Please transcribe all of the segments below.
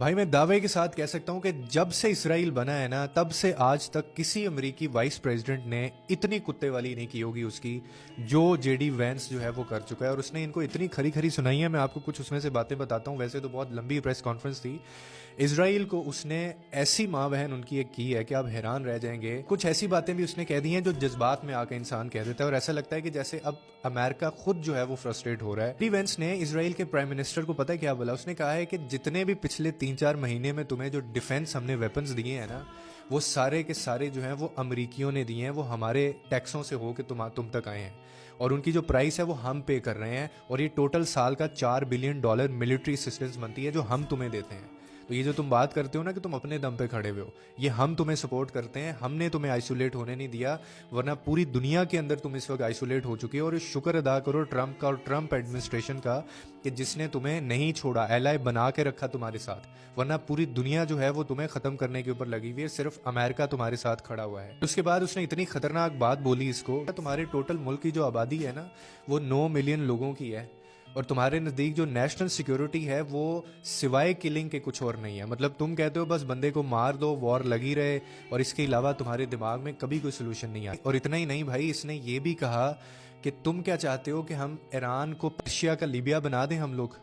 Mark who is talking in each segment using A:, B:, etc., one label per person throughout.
A: भाई मैं दावे के साथ कह सकता हूं कि जब से इसराइल बना है ना तब से आज तक किसी अमेरिकी वाइस प्रेसिडेंट ने इतनी कुत्ते वाली नहीं की होगी उसकी जो जेडी वैंस जो है वो कर चुका है। और उसने इनको इतनी खरी खरी सुनाई है। मैं आपको कुछ उसमें से बातें बताता हूं। वैसे तो बहुत लंबी प्रेस कॉन्फ्रेंस थी। इसराइल को उसने ऐसी माँ बहन उनकी एक की है कि आप हैरान रह जाएंगे। कुछ ऐसी बातें भी उसने कह दी हैं जो जज्बात में आकर इंसान कह देता है और ऐसा लगता है कि जैसे अब अमेरिका खुद जो है वो फ्रस्ट्रेट हो रहा है। जेडी वैंस ने इसराइल के प्राइम मिनिस्टर को पता है क्या बोला? उसने कहा है कि जितने भी पिछले 3-4 महीने में तुम्हें जो डिफेंस हमने वेपन्स दिए हैं ना, वो सारे के सारे जो हैं वो अमरीकियों ने दिए हैं। वो हमारे टैक्सों से हो के तुम तक आए हैं और उनकी जो प्राइस है वो हम पे कर रहे हैं। और ये टोटल साल का $4 बिलियन मिलिट्री असिस्टेंस बनती है जो हम तुम्हें देते हैं। तो ये जो तुम बात करते हो ना कि तुम अपने दम पे खड़े हुए हो, ये हम तुम्हें सपोर्ट करते हैं। हमने तुम्हें आइसोलेट होने नहीं दिया, वरना पूरी दुनिया के अंदर तुम इस वक्त आइसोलेट हो चुके हो। और शुक्र अदा करो ट्रंप का और ट्रंप एडमिनिस्ट्रेशन का कि जिसने तुम्हें नहीं छोड़ा, एलाई बना के रखा तुम्हारे साथ। वरना पूरी दुनिया जो है वो तुम्हें खत्म करने के ऊपर लगी हुई है, सिर्फ अमेरिका तुम्हारे साथ खड़ा हुआ है। उसके बाद उसने इतनी खतरनाक बात बोली इसको, तुम्हारे टोटल मुल्क की जो आबादी है ना वो 9 मिलियन लोगों की है और तुम्हारे नज़दीक जो नेशनल सिक्योरिटी है वो सिवाय किलिंग के कुछ और नहीं है। मतलब तुम कहते हो बस बंदे को मार दो, वॉर लगी रहे, और इसके अलावा तुम्हारे दिमाग में कभी कोई सोल्यूशन नहीं आया। और इतना ही नहीं भाई, इसने ये भी कहा कि तुम क्या चाहते हो कि हम ईरान को पर्शिया का लीबिया बना दें हम लोग।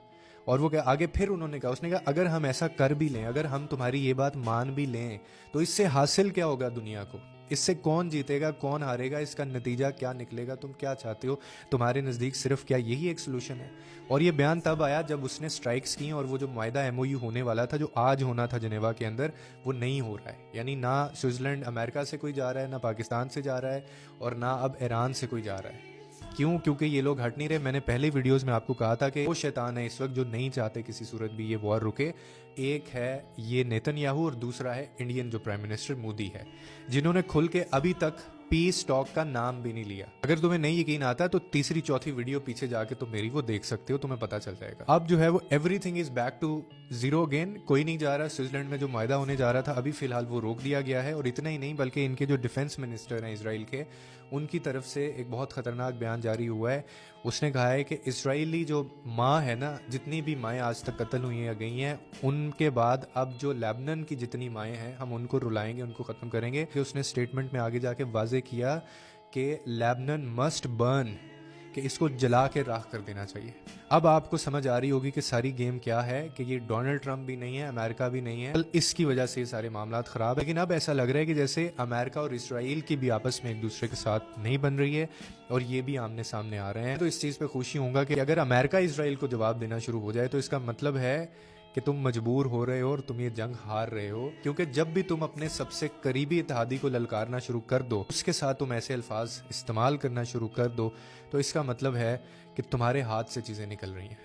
A: और वो क्या आगे फिर उन्होंने कहा, उसने कहा अगर हम ऐसा कर भी लें, अगर हम तुम्हारी ये बात मान भी लें, तो इससे हासिल क्या होगा दुनिया को? इससे कौन जीतेगा, कौन हारेगा, इसका नतीजा क्या निकलेगा? तुम क्या चाहते हो? तुम्हारे नज़दीक सिर्फ क्या यही एक सोल्यूशन है? और ये बयान तब आया जब उसने स्ट्राइक्स की और वो जो मायदा एमओयू होने वाला था, जो आज होना था जनेवा के अंदर, वो नहीं हो रहा है। यानी ना स्विट्ज़रलैंड अमेरिका से कोई जा रहा है, ना पाकिस्तान से जा रहा है, और ना अब ईरान से कोई जा रहा है। क्यों? क्योंकि ये लोग हट नहीं रहे। मैंने पहले वीडियोस में आपको कहा था कि वो शैतान है इस वक्त जो नहीं चाहते किसी सूरत भी ये वॉर रुके। एक है ये नेतन्याहू और दूसरा है इंडियन जो प्राइम मिनिस्टर मोदी है, जिन्होंने खुल के अभी तक पीस टॉक का नाम भी नहीं लिया। अगर तुम्हें नहीं यकीन आता तो तीसरी चौथी वीडियो पीछे जाके तुम मेरी वो देख सकते हो, तुम्हें पता चल जाएगा। अब जो है वो everything is back to zero again. कोई नहीं जा रहा। स्विट्जरलैंड में जो मायदा होने जा रहा था अभी फिलहाल वो रोक दिया गया है। और इतना ही नहीं बल्कि इनके जो डिफेंस मिनिस्टर हैं इसराइल के, उनकी तरफ से एक बहुत खतरनाक बयान जारी हुआ है। उसने कहा है कि इसराइली जो माँ है ना, जितनी भी माएँ आज तक कत्ल हुई हैं या गई हैं, उनके बाद अब जो लेबनान की जितनी माएँ हैं हम उनको रुलाएंगे, उनको ख़त्म करेंगे। फिर उसने स्टेटमेंट में आगे जाके वाजे किया कि लेबनान मस्ट बर्न, कि इसको जला के राख कर देना चाहिए। अब आपको समझ आ रही होगी कि सारी गेम क्या है, कि ये डोनाल्ड ट्रंप भी नहीं है, अमेरिका भी नहीं है, इसकी वजह से ये सारे मामला खराब है। लेकिन अब ऐसा लग रहा है कि जैसे अमेरिका और इसराइल की भी आपस में एक दूसरे के साथ नहीं बन रही है और ये भी आमने सामने आ रहे हैं। तो इस चीज़ पे खुशी होगा कि अगर अमेरिका इसराइल को जवाब देना शुरू हो जाए तो इसका मतलब है कि तुम मजबूर हो रहे हो और तुम ये जंग हार रहे हो। क्योंकि जब भी तुम अपने सबसे करीबी इत्तेहादी को ललकारना शुरू कर दो, उसके साथ तुम ऐसे अल्फाज इस्तेमाल करना शुरू कर दो, तो इसका मतलब है कि तुम्हारे हाथ से चीज़ें निकल रही हैं।